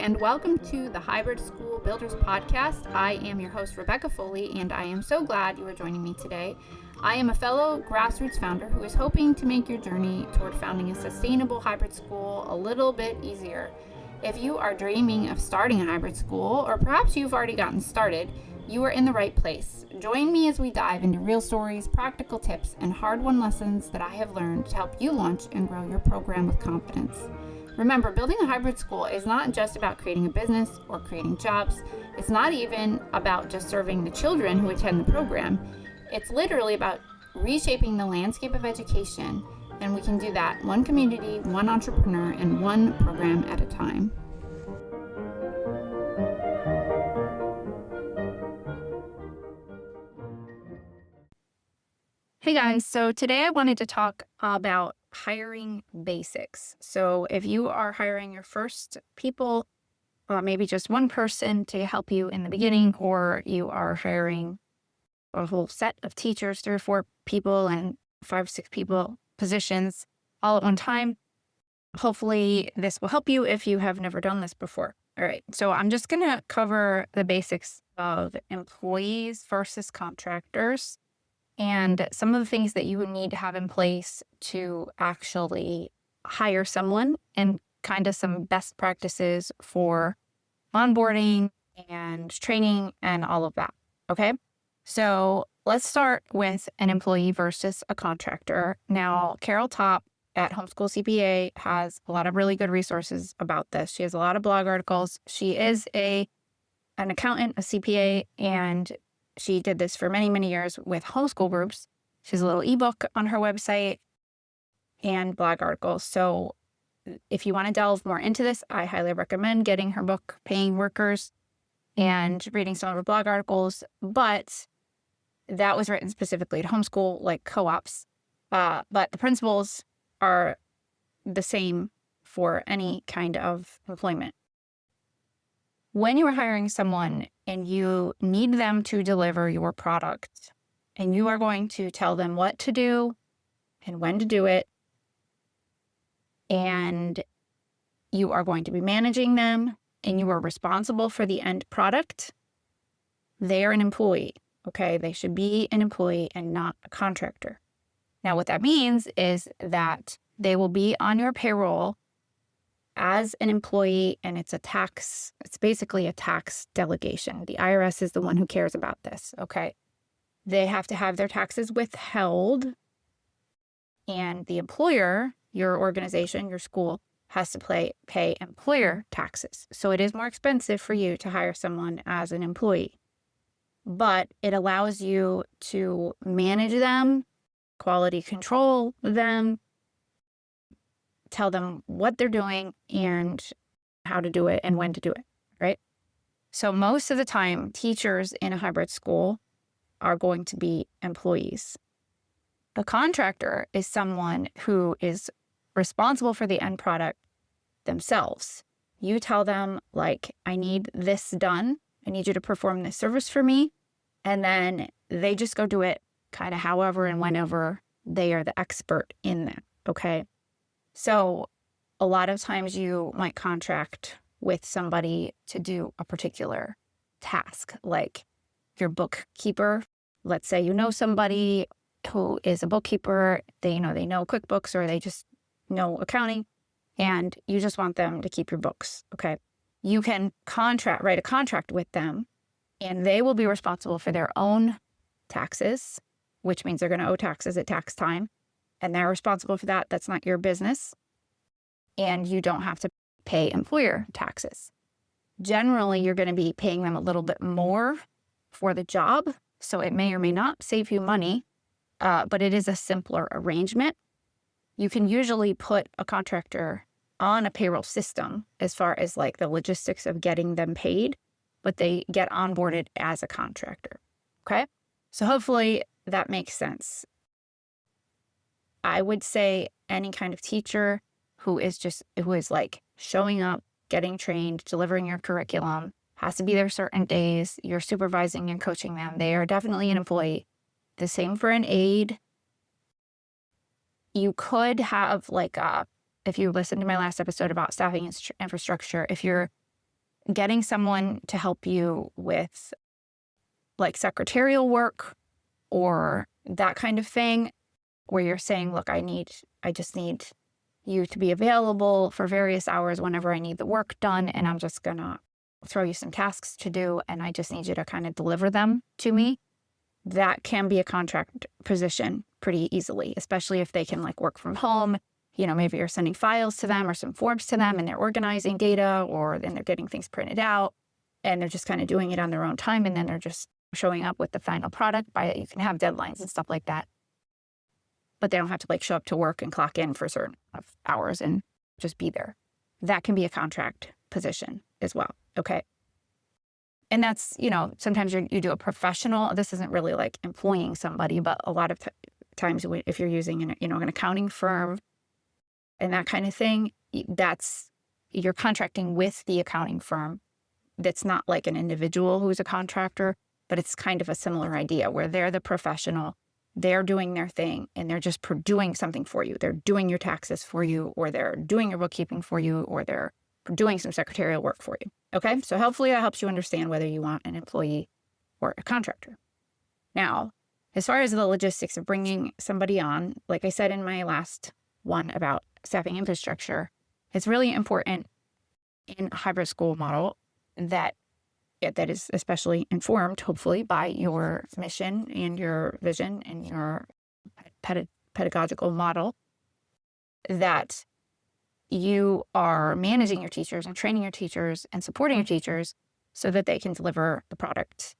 and welcome to the Hybrid School Builders Podcast. I am your host, Rebecca Foley, and I am so glad you are joining me today. I am a fellow grassroots founder who is hoping to make your journey toward founding a sustainable hybrid school a little bit easier. If you are dreaming of starting a hybrid school, or perhaps you've already gotten started, you are in the right place. Join me as we dive into real stories, practical tips, and hard-won lessons that I have learned to help you launch and grow your program with confidence. Remember, building a hybrid school is not just about creating a business or creating jobs. It's not even about just serving the children who attend the program. It's literally about reshaping the landscape of education, and we can do that one community, one entrepreneur, and one program at a time. Hey guys, so today I wanted to talk about hiring basics. So if you are hiring your first people, maybe just one person to help you in the beginning, or you are hiring a whole set of teachers, 3 or 4 people and 5 or 6 people positions all at one time, hopefully this will help you if you have never done this before. All right, so I'm just going to cover the basics of employees versus contractors, and some of the things that you would need to have in place to actually hire someone, and kind of some best practices for onboarding and training and all of that. Okay, so let's start with an employee versus a contractor. Now, Carol Top at Homeschool CPA has a lot of really good resources about this. She has a lot of blog articles. She is an accountant, a CPA, and she did this for many, many years with homeschool groups. She has a little ebook on her website and blog articles. So if you want to delve more into this, I highly recommend getting her book, Paying Workers, and reading some of her blog articles. But that was written specifically to homeschool, like co-ops. But the principles are the same for any kind of employment. When you are hiring someone and you need them to deliver your product, and you are going to tell them what to do and when to do it, and you are going to be managing them, and you are responsible for the end product, they are an employee, okay? They should be an employee and not a contractor. Now, what that means is that they will be on your payroll as an employee, and it's basically a tax delegation. The IRS is the one who cares about this, okay? They have to have their taxes withheld, and the employer, your organization, your school, has to pay employer taxes. So it is more expensive for you to hire someone as an employee, but it allows you to manage them, quality control them, tell them what they're doing and how to do it and when to do it, right? So most of the time, teachers in a hybrid school are going to be employees. The contractor is someone who is responsible for the end product themselves. You tell them, like, I need this done. I need you to perform this service for me. And then they just go do it kind of however and whenever they are the expert in that, okay? So a lot of times you might contract with somebody to do a particular task, like your bookkeeper. Let's say you know somebody who is a bookkeeper, they know QuickBooks, or they just know accounting, and you just want them to keep your books, okay? You can write a contract with them, and they will be responsible for their own taxes, which means they're going to owe taxes at tax time. And they're responsible for that. That's not your business. And you don't have to pay employer taxes. Generally, you're going to be paying them a little bit more for the job. So it may or may not save you money, but it is a simpler arrangement. You can usually put a contractor on a payroll system as far as like the logistics of getting them paid, but they get onboarded as a contractor. Okay? So hopefully that makes sense. I would say any kind of teacher who is like showing up, getting trained, delivering your curriculum, has to be there certain days. You're supervising and coaching them. They are definitely an employee. The same for an aide. You could have if you listened to my last episode about staffing infrastructure, if you're getting someone to help you with like secretarial work or that kind of thing, where you're saying, look, I just need you to be available for various hours whenever I need the work done. And I'm just going to throw you some tasks to do. And I just need you to kind of deliver them to me. That can be a contract position pretty easily, especially if they can like work from home. Maybe you're sending files to them or some forms to them and they're organizing data, or then they're getting things printed out and they're just kind of doing it on their own time. And then they're just showing up with the final product. You can have deadlines and stuff like that, but they don't have to like show up to work and clock in for a certain hours and just be there. That can be a contract position as well. Okay. And that's, sometimes you do a professional. This isn't really like employing somebody, but a lot of times if you're using an accounting firm and that kind of thing, you're contracting with the accounting firm. That's not like an individual who's a contractor, but it's kind of a similar idea where they're the professional, they're doing their thing, and they're just doing something for you. They're doing your taxes for you, or they're doing your bookkeeping for you, or they're doing some secretarial work for you. Okay, so hopefully that helps you understand whether you want an employee or a contractor. Now, as far as the logistics of bringing somebody on, like I said in my last one about staffing infrastructure, it's really important in a hybrid school model that is especially informed, hopefully, by your mission and your vision and your pedagogical model, that you are managing your teachers and training your teachers and supporting your teachers so that they can deliver the product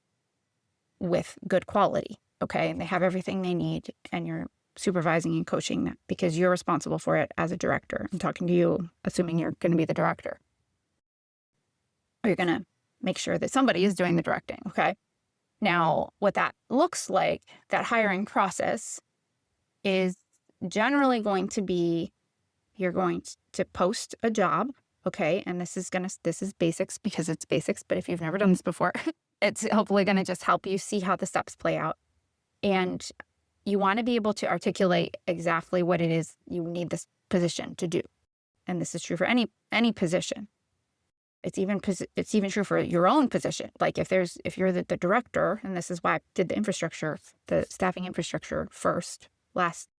with good quality, okay? And they have everything they need, and you're supervising and coaching them because you're responsible for it as a director. I'm talking to you, assuming you're going to be the director. Or you're going to make sure that somebody is doing the directing, okay? Now, what that looks like, that hiring process, is generally going to be, you're going to post a job, okay? And this is basics because it's basics, but if you've never done this before, it's hopefully going to just help you see how the steps play out. And you want to be able to articulate exactly what it is you need this position to do. And this is true for any position. It's even true for your own position. Like if you're the director, and this is why I did the staffing infrastructure first last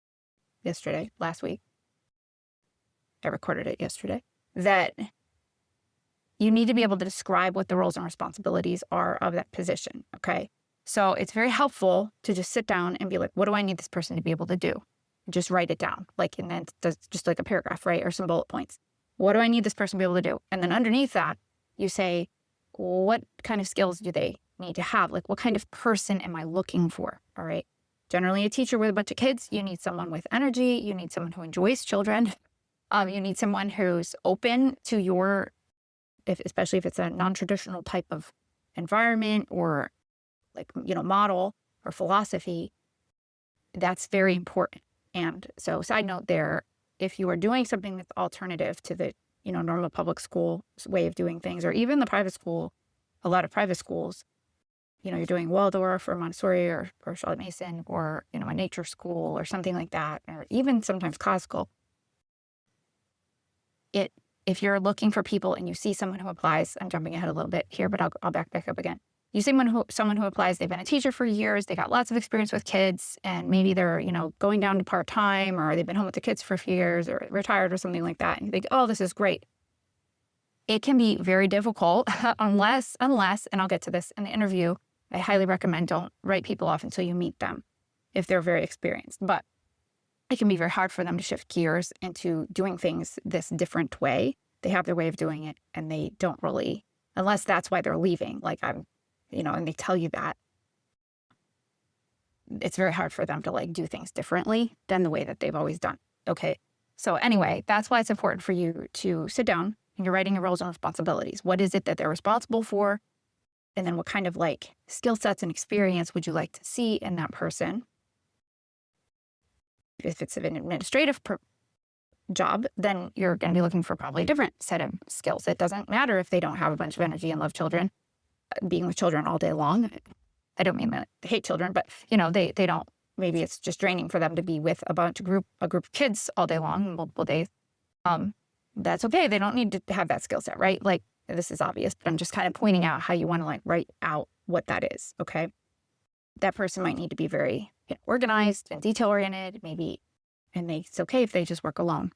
week. I recorded it yesterday. That you need to be able to describe what the roles and responsibilities are of that position. Okay. So it's very helpful to just sit down and be like, what do I need this person to be able to do? Just write it down, and then just like a paragraph, right? Or some bullet points. What do I need this person to be able to do? And then underneath that, you say, what kind of skills do they need to have? Like, what kind of person am I looking for? All right. Generally, a teacher with a bunch of kids, you need someone with energy. You need someone who enjoys children. You need someone who's open to especially if it's a non-traditional type of environment or model or philosophy. That's very important. And so side note there, if you are doing something that's alternative to the, normal public school way of doing things, or even the private school, a lot of private schools, you're doing Waldorf or Montessori or Charlotte Mason or, a nature school or something like that, or even sometimes classical. If you're looking for people and you see someone who applies, I'm jumping ahead a little bit here, but I'll back up again. You see someone who applies, they've been a teacher for years, they got lots of experience with kids, and maybe they're, going down to part-time, or they've been home with the kids for a few years or retired or something like that. And you think, oh, this is great. It can be very difficult unless, and I'll get to this in the interview, I highly recommend don't write people off until you meet them if they're very experienced. But it can be very hard for them to shift gears into doing things this different way. They have their way of doing it, and they don't really, unless that's why they're leaving, and they tell you that, it's very hard for them to do things differently than the way that they've always done. Okay. So anyway, that's why it's important for you to sit down and you're writing your roles and responsibilities. What is it that they're responsible for? And then what kind of skill sets and experience would you like to see in that person? If it's an administrative job, then you're going to be looking for probably a different set of skills. It doesn't matter if they don't have a bunch of energy and love children. Being with children all day long. I don't mean that they hate children, but they don't, maybe it's just draining for them to be with a group of kids all day long, multiple days. That's okay. They don't need to have that skill set, right? This is obvious, but I'm just kind of pointing out how you want to like write out what that is. Okay. That person might need to be very organized and detail oriented, maybe, and it's okay if they just work alone.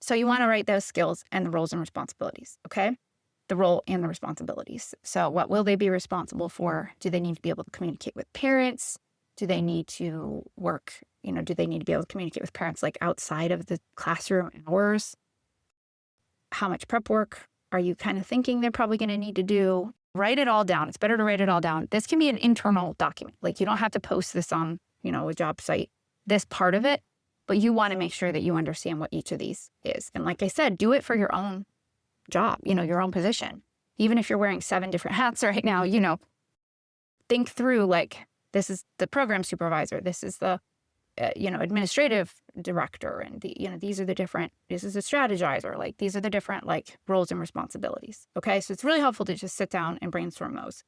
So you want to write those skills and the roles and responsibilities. Okay. The role and the responsibilities. So what will they be responsible for? Do they need to be able to communicate with parents? Do they need to work, do they need to be able to communicate with parents like outside of the classroom hours? How much prep work are you kind of thinking they're probably going to need to do? Write it all down. It's better to write it all down. This can be an internal document. Like you don't have to post this on, a job site, this part of it, but you want to make sure that you understand what each of these is. And like I said, do it for your own job, your own position. Even if you're wearing 7 different hats right now, think through like, this is the program supervisor. This is the, administrative director. And these are the different, this is a strategizer. Like these are the different like roles and responsibilities. Okay. So it's really helpful to just sit down and brainstorm those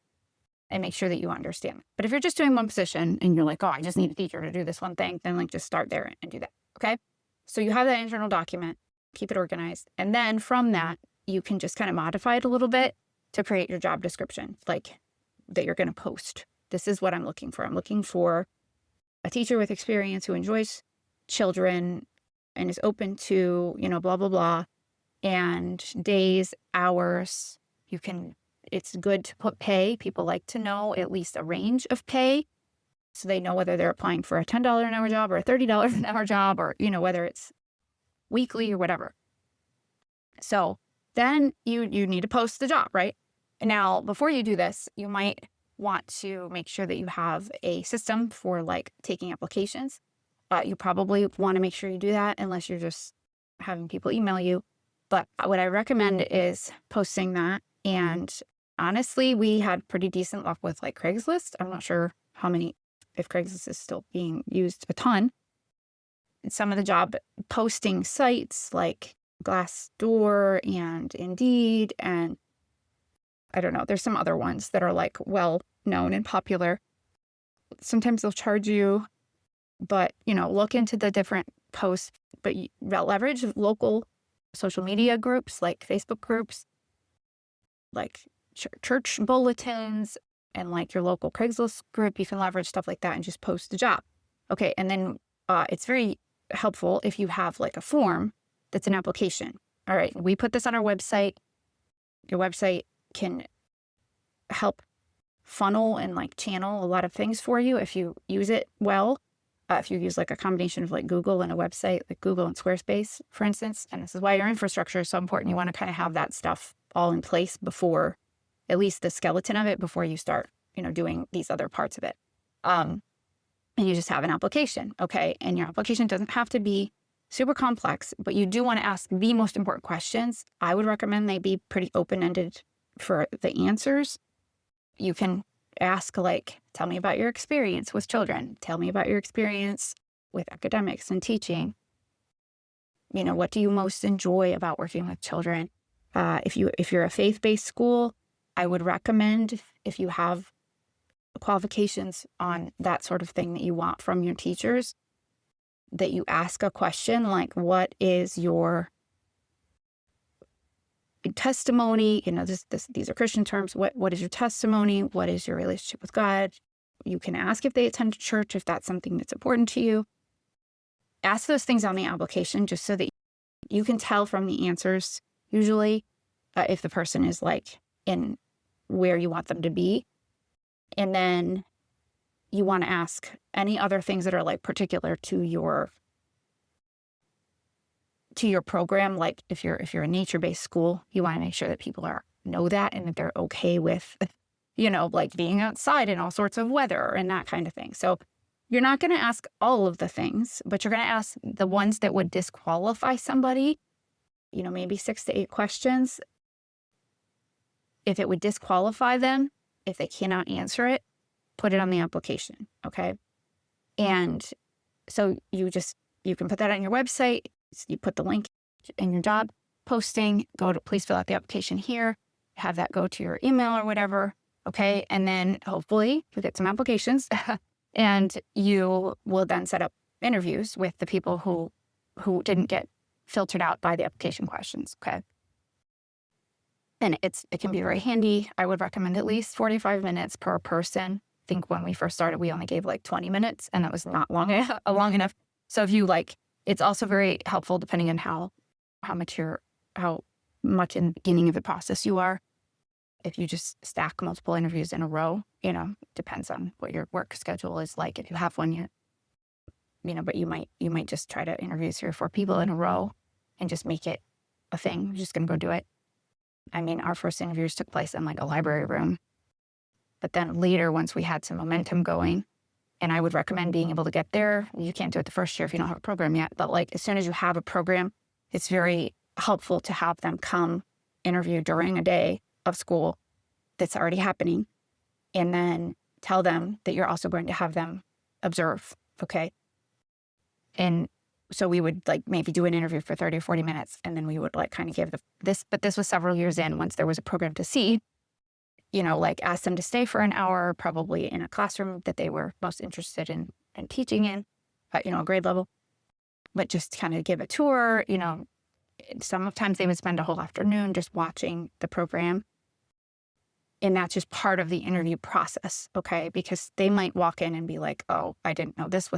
and make sure that you understand. But if you're just doing one position and you're like, oh, I just need a teacher to do this one thing, then like just start there and do that. Okay. So you have that internal document, keep it organized. And then from that, you can just kind of modify it a little bit to create your job description, like that you're going to post. This is what I'm looking for. I'm looking for a teacher with experience who enjoys children and is open to, blah, blah, blah, and days, hours. It's good to put pay. People like to know at least a range of pay so they know whether they're applying for a $10 an hour job or a $30 an hour job or, whether it's weekly or whatever. So then you need to post the job, right? Now, before you do this, you might want to make sure that you have a system for like taking applications. You probably want to make sure you do that unless you're just having people email you. But what I recommend is posting that. And honestly, we had pretty decent luck with like Craigslist. I'm not sure if Craigslist is still being used a ton. And some of the job posting sites like Glassdoor and Indeed, and I don't know, there's some other ones that are like well known and popular. Sometimes they'll charge you, but look into the different posts, but leverage local social media groups like Facebook groups, like church bulletins, and like your local Craigslist group. You can leverage stuff like that and just post the job. Okay. And then it's very helpful if you have like a form that's an application. All right. We put this on our website. Your website can help funnel and like channel a lot of things for you if you use it well. If you use like a combination of like Google and a website, like Google and Squarespace, for instance, and this is why your infrastructure is so important. You want to kind of have that stuff all in place before, at least the skeleton of it, before you start, doing these other parts of it. And you just have an application, okay? And your application doesn't have to be super complex, but you do want to ask the most important questions. I would recommend they be pretty open-ended for the answers. You can ask like, tell me about your experience with children. Tell me about your experience with academics and teaching. What do you most enjoy about working with children? If you're a faith-based school, I would recommend, if you have qualifications on that sort of thing that you want from your teachers, that you ask a question like, what is your testimony? These are Christian terms. What is your testimony? What is your relationship with God? You can ask if they attend church, if that's something that's important to you. Ask those things on the application just so that you can tell from the answers, usually, if the person is like in where you want them to be. And then you want to ask any other things that are like particular to your program. Like if you're a nature-based school, you want to make sure that people know that and that they're okay with, like being outside in all sorts of weather and that kind of thing. So you're not going to ask all of the things, but you're going to ask the ones that would disqualify somebody, maybe 6 to 8 questions. If it would disqualify them, if they cannot answer it, put it on the application, okay? And so you can put that on your website. You put the link in your job posting, please fill out the application here, have that go to your email or whatever, okay? And then hopefully you get some applications and you will then set up interviews with the people who didn't get filtered out by the application questions, okay? And it can be very handy. I would recommend at least 45 minutes per person. I think when we first started, we only gave like 20 minutes, and that was not long enough. So if you it's also very helpful depending on how much in the beginning of the process you are. If you just stack multiple interviews in a row, depends on what your work schedule is like. If you have one yet, but you might just try to interview 3 or 4 people in a row and just make it a thing. You're just going to go do it. I mean, our first interviews took place in like a library room, but then later, once we had some momentum going, and I would recommend being able to get there. You can't do it the first year if you don't have a program yet, but like as soon as you have a program, it's very helpful to have them come interview during a day of school that's already happening, and then tell them that you're also going to have them observe. Okay. And so we would like maybe do an interview for 30 or 40 minutes, and then we would like kind of give but this was several years in, once there was a program to see, like ask them to stay for an hour, probably in a classroom that they were most interested in teaching in, at, a grade level, but just kind of give a tour. Sometimes they would spend a whole afternoon just watching the program. And that's just part of the interview process, okay? Because they might walk in and be like, oh, I didn't know this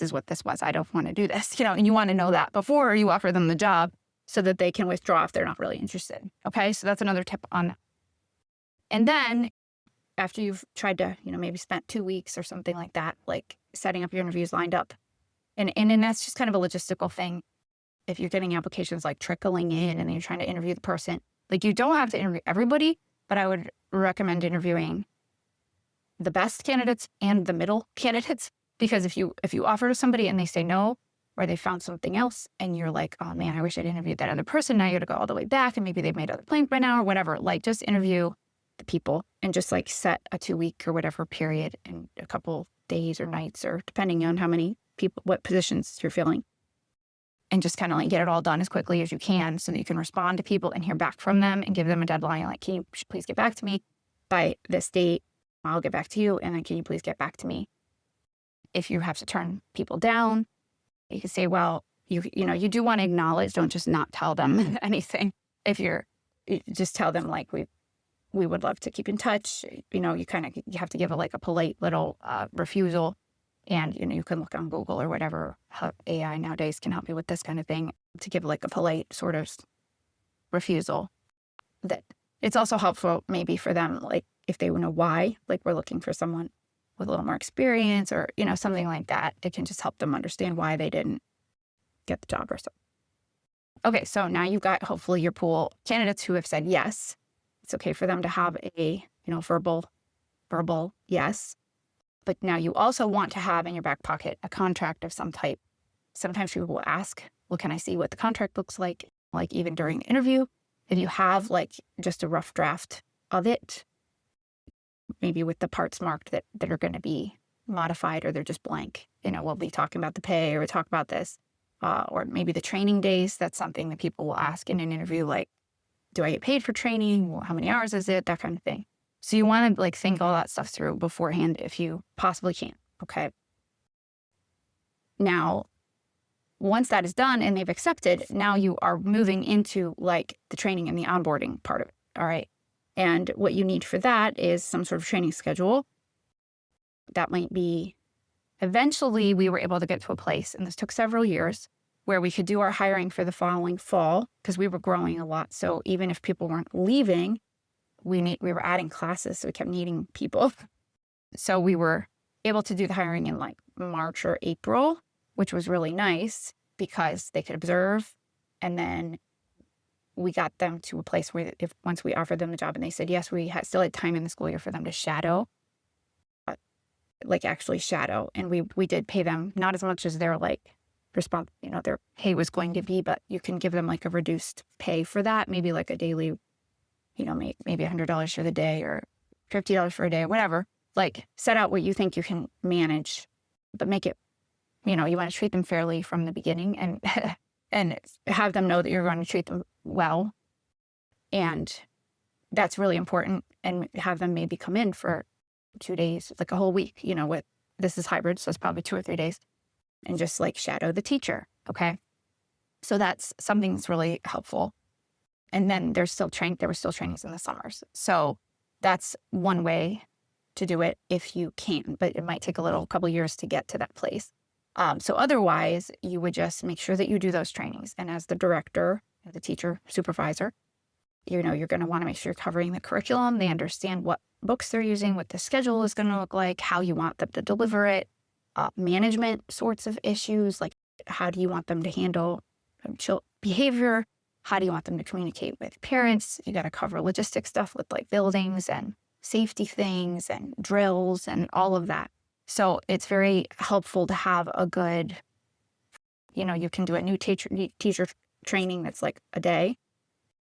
is what this was. I don't want to do this, and you want to know that before you offer them the job so that they can withdraw if they're not really interested, okay? So that's another tip on that. And then after you've tried to, maybe spent 2 weeks or something like that, like setting up your interviews lined up. And that's just kind of a logistical thing. If you're getting applications like trickling in and then you're trying to interview the person, like you don't have to interview everybody, but I would recommend interviewing the best candidates and the middle candidates, because if you offer to somebody and they say no, or they found something else and you're like, oh man, I wish I'd interviewed that other person. Now you got to go all the way back, and maybe they've made other plans by now or whatever. Like just interview the people and just like set a 2-week or whatever period and a couple days or nights, or depending on how many people, what positions you're filling, and just kind of like get it all done as quickly as you can so that you can respond to people and hear back from them and give them a deadline. Like, can you please get back to me by this date? I'll get back to you. And then can you please get back to me? If you have to turn people down, you can say, well, you do want to acknowledge, don't just not tell them anything. You just tell them like, we would love to keep in touch. You have to give a polite little refusal. And, you can look on Google or whatever. AI nowadays can help you with this kind of thing, to give like a polite sort of refusal. That it's also helpful maybe for them, like if they know why, like we're looking for someone with a little more experience or, something like that. It can just help them understand why they didn't get the job or so. Okay, so now you've got hopefully your pool of candidates who have said yes. It's okay for them to have a, verbal yes. But now you also want to have in your back pocket a contract of some type. Sometimes people will ask, well, can I see what the contract looks like even during the interview? If you have like just a rough draft of it, maybe with the parts marked that are going to be modified or they're just blank, we'll be talking about the pay or we'll talk about this, or maybe the training days. That's something that people will ask in an interview, like, do I get paid for training? Well, how many hours is it? That kind of thing. So you want to think all that stuff through beforehand if you possibly can, okay? Now, once that is done and they've accepted, now you are moving into like the training and the onboarding part of it, all right? And what you need for that is some sort of training schedule. That might be, eventually we were able to get to a place, and this took several years, where we could do our hiring for the following fall because we were growing a lot. So even if people weren't leaving, we were adding classes, so we kept needing people. So we were able to do the hiring in like March or April, which was really nice because they could observe. And then we got them to a place where once we offered them the job and they said yes, we still had time in the school year for them to shadow, actually shadow. And we did pay them not as much as their response, their pay was going to be, but you can give them like a reduced pay for that, maybe like a daily, maybe $100 for the day or $50 for a day or whatever. Like set out what you think you can manage, but make it, you want to treat them fairly from the beginning and and have them know that you're going to treat them well. And that's really important. And have them maybe come in for 2 days, like a whole week, this is hybrid, so it's probably 2 or 3 days, and just like shadow the teacher. Okay. So that's something that's really helpful. And then there were still trainings in the summers. So that's one way to do it if you can, but it might take a couple years to get to that place. So otherwise, you would just make sure that you do those trainings. And as the director, the teacher, supervisor, you're going to want to make sure you're covering the curriculum. They understand what books they're using, what the schedule is going to look like, how you want them to deliver it, management sorts of issues, like how do you want them to handle behavior? How do you want them to communicate with parents? You got to cover logistic stuff with like buildings and safety things and drills and all of that. So it's very helpful to have a good, you can do a new teacher training that's like a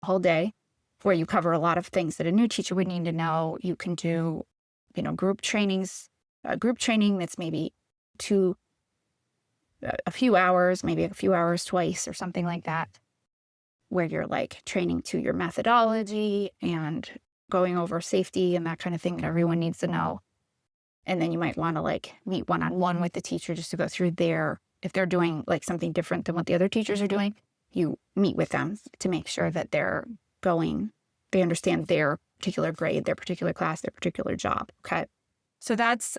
whole day, where you cover a lot of things that a new teacher would need to know. You can do, group trainings, a group training that's maybe a few hours twice or something like that, where you're like training to your methodology and going over safety and that kind of thing that everyone needs to know. And then you might want to like meet one-on-one with the teacher just to go through if they're doing like something different than what the other teachers are doing, you meet with them to make sure that they understand their particular grade, their particular class, their particular job. Okay. So that's,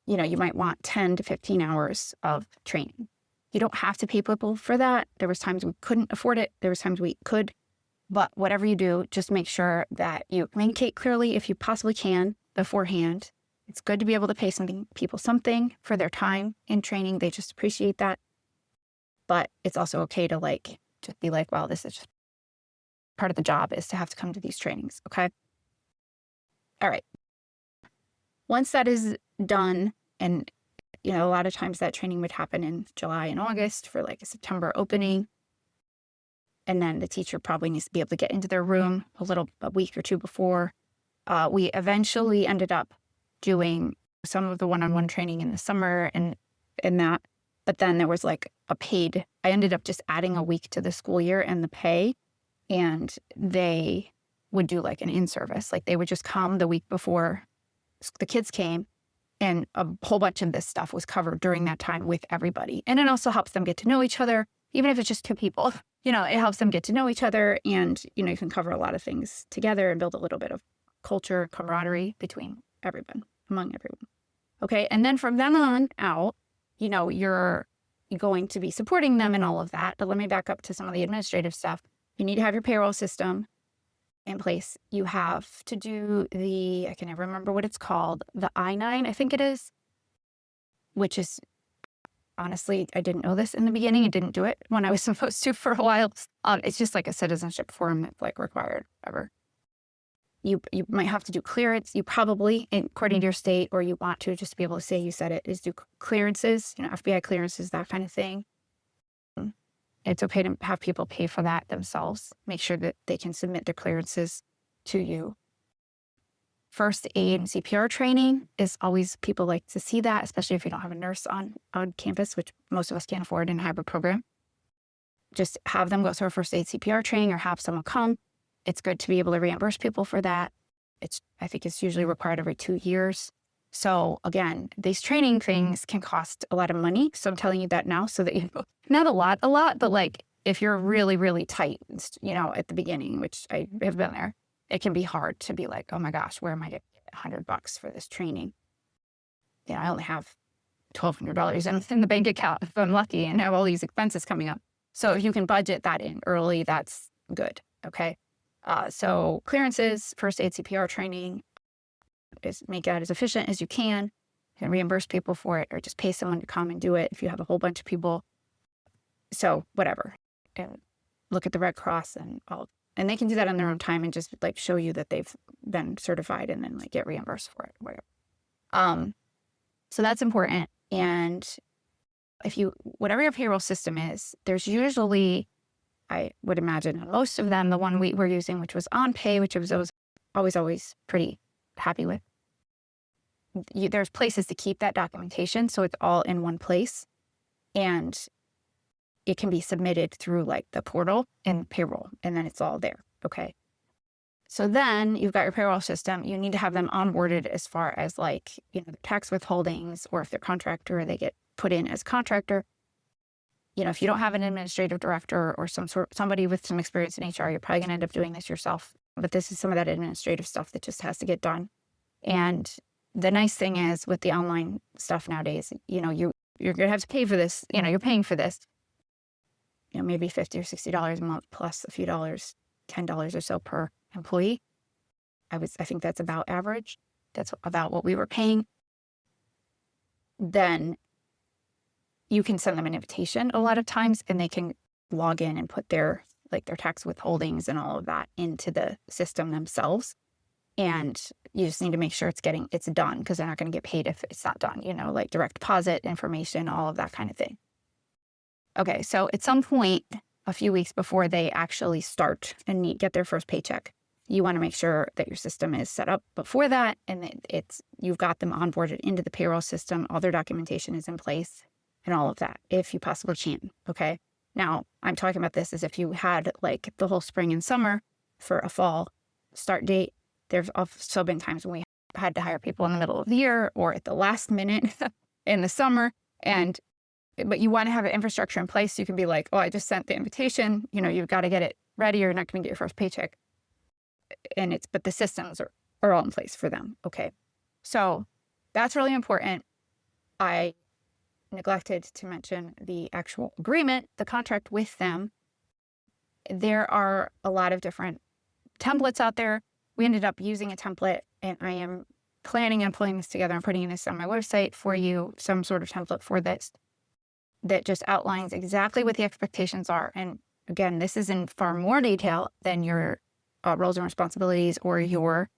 you might want 10 to 15 hours of training. You don't have to pay people for that. There was times we couldn't afford it. There was times we could. But whatever you do, just make sure that you communicate clearly if you possibly can beforehand. It's good to be able to pay people something for their time in training. They just appreciate that. But it's also okay to like just be like, well, this is just part of the job is to have to come to these trainings. Okay. All right. Once that is done, and a lot of times that training would happen in July and August for like a September opening. And then the teacher probably needs to be able to get into their room a week or two before. We eventually ended up doing some of the one-on-one training in the summer and that. But then there was like I ended up just adding a week to the school year and the pay. And they would do like an in-service. Like they would just come the week before the kids came. And a whole bunch of this stuff was covered during that time with everybody. And it also helps them get to know each other, even if it's just two people. It helps them get to know each other, and, you can cover a lot of things together and build a little bit of culture, camaraderie among everyone. Okay. And then from then on out, you're going to be supporting them in all of that. But let me back up to some of the administrative stuff. You need to have your payroll system in place. You have to do I can never remember what it's called, the I-9, I think it is, which is, honestly, I didn't know this in the beginning. I didn't do it when I was supposed to for a while. It's just like a citizenship form that's like required ever. You might have to do clearance. You probably, according to your state, or you want to just be able to say you said it, is do clearances, FBI clearances, that kind of thing. It's okay to have people pay for that themselves. Make sure that they can submit their clearances to you. First aid and CPR training is always, people like to see that, especially if you don't have a nurse on campus, which most of us can't afford in a hybrid program. Just have them go through a first aid CPR training or have someone come. It's good to be able to reimburse people for that. I think it's usually required every 2 years. So again, these training things can cost a lot of money. So I'm telling you that now so that you know, not a lot, but like if you're really, really tight, at the beginning, which I have been there, it can be hard to be like, oh my gosh, where am I getting $100 for this training? I only have $1,200 in the bank account if I'm lucky and have all these expenses coming up. So if you can budget that in early, that's good. Okay. So clearances, first aid CPR training, make that as efficient as you can. You can reimburse people for it or just pay someone to come and do it if you have a whole bunch of people. So whatever. And look at the Red Cross and all. And they can do that on their own time and just like show you that they've been certified and then like get reimbursed for it, whatever. So that's important. And whatever your payroll system is, there's usually, I would imagine most of them, the one we were using, which was OnPay, which I was always pretty happy with. There's places to keep that documentation. So it's all in one place and it can be submitted through like the portal and payroll, and then it's all there. Okay. So then you've got your payroll system. You need to have them onboarded as far as like, the tax withholdings, or if they're contractor, they get put in as contractor. if you don't have an administrative director or somebody with some experience in HR, you're probably going to end up doing this yourself. But this is some of that administrative stuff that just has to get done. And the nice thing is with the online stuff nowadays, you're going to have to pay for this. You're paying for this, maybe $50 or $60 a month plus a few dollars, $10 or so per employee. I think that's about average. That's about what we were paying. Then you can send them an invitation a lot of times, and they can log in and put their tax withholdings and all of that into the system themselves. And you just need to make sure it's done, because they're not going to get paid if it's not done, like direct deposit information, all of that kind of thing. Okay, so at some point, a few weeks before they actually start and get their first paycheck, you want to make sure that your system is set up before that, and that you've got them onboarded into the payroll system, all their documentation is in place, and all of that, if you possibly can. Okay. Now, I'm talking about this as if you had like the whole spring and summer for a fall start date. There's also been times when we had to hire people in the middle of the year or at the last minute in the summer. But you want to have an infrastructure in place. So you can be like, oh, I just sent the invitation. You've got to get it ready, or you're not going to get your first paycheck. But the systems are all in place for them. Okay. So that's really important. I neglected to mention the actual agreement, the contract with them. There are a lot of different templates out there. We ended up using a template, and I am planning on pulling this together and putting this on my website for you, some sort of template for this that just outlines exactly what the expectations are. And again, this is in far more detail than your roles and responsibilities or your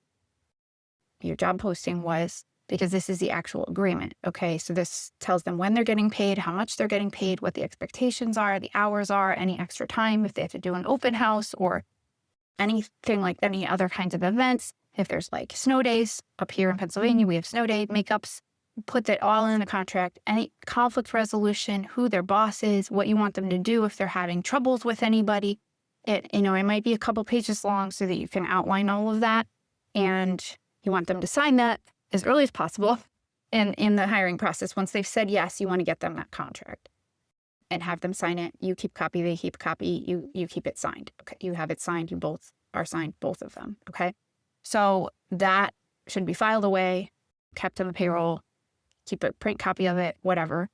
job posting was, because this is the actual agreement. Okay, so this tells them when they're getting paid, how much they're getting paid, what the expectations are, the hours are, any extra time, if they have to do an open house or anything like any other kinds of events. If there's like snow days up here in Pennsylvania, we have snow day makeups. Put that all in the contract. Any conflict resolution, who their boss is, what you want them to do if they're having troubles with anybody. It might be a couple pages long so that you can outline all of that. And you want them to sign that as early as possible. And in the hiring process, once they've said yes, you want to get them that contract and have them sign it. You keep copy, they keep copy, you keep it signed. Okay, you have it signed, you both are signed, both of them. Okay, so that should be filed away, kept in the payroll, keep a print copy of it, whatever.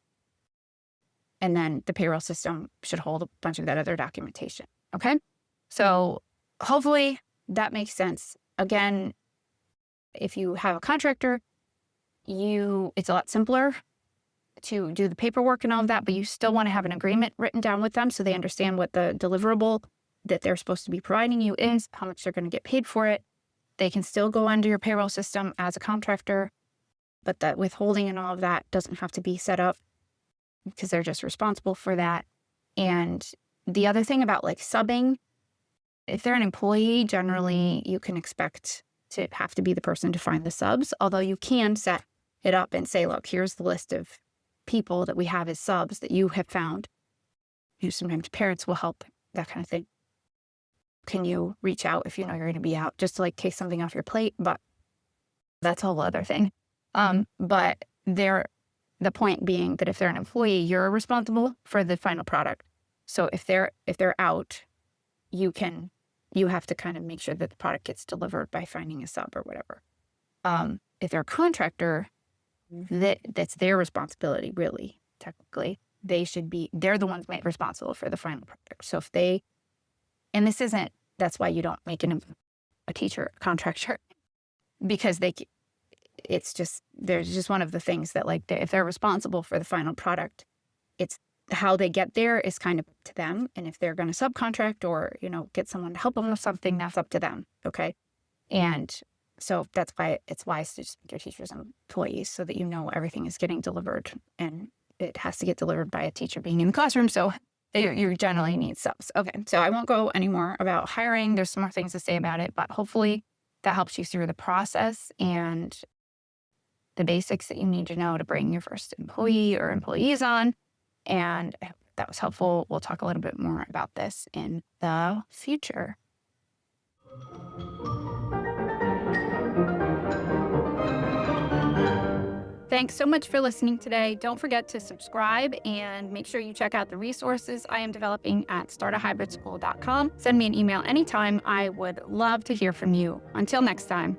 And then the payroll system should hold a bunch of that other documentation. Okay, so hopefully that makes sense. Again, if you have a contractor, it's a lot simpler to do the paperwork and all of that, but you still want to have an agreement written down with them so they understand what the deliverable that they're supposed to be providing you is, how much they're going to get paid for it. They can still go under your payroll system as a contractor, but that withholding and all of that doesn't have to be set up because they're just responsible for that. And the other thing about like subbing, if they're an employee, generally you can expect to have to be the person to find the subs, although you can set it up and say, look, here's the list of people that we have as subs that you have found. Sometimes parents will help, that kind of thing. Can you reach out if you know you're going to be out, just to like take something off your plate? But that's a whole other thing. But the point being that if they're an employee, you're responsible for the final product. So if they're out, you have to kind of make sure that the product gets delivered by finding a sub or whatever. If they're a contractor, that's their responsibility, really, technically. They're the ones made responsible for the final product. So that's why you don't make a teacher a contractor, because there's just one of the things that like, if they're responsible for the final product, it's how they get there is kind of up to them. And if they're going to subcontract or, get someone to help them with something, that's up to them. Okay. And so that's why it's wise to just make your teachers and employees so that everything is getting delivered, and it has to get delivered by a teacher being in the classroom. So you generally need subs. Okay. So I won't go any more about hiring. There's some more things to say about it, but hopefully that helps you through the process and the basics that you need to know to bring your first employee or employees on. And I hope that was helpful. We'll talk a little bit more about this in the future. Thanks so much for listening today. Don't forget to subscribe and make sure you check out the resources I am developing at startahybridSchool.com. Send me an email anytime. I would love to hear from you. Until next time.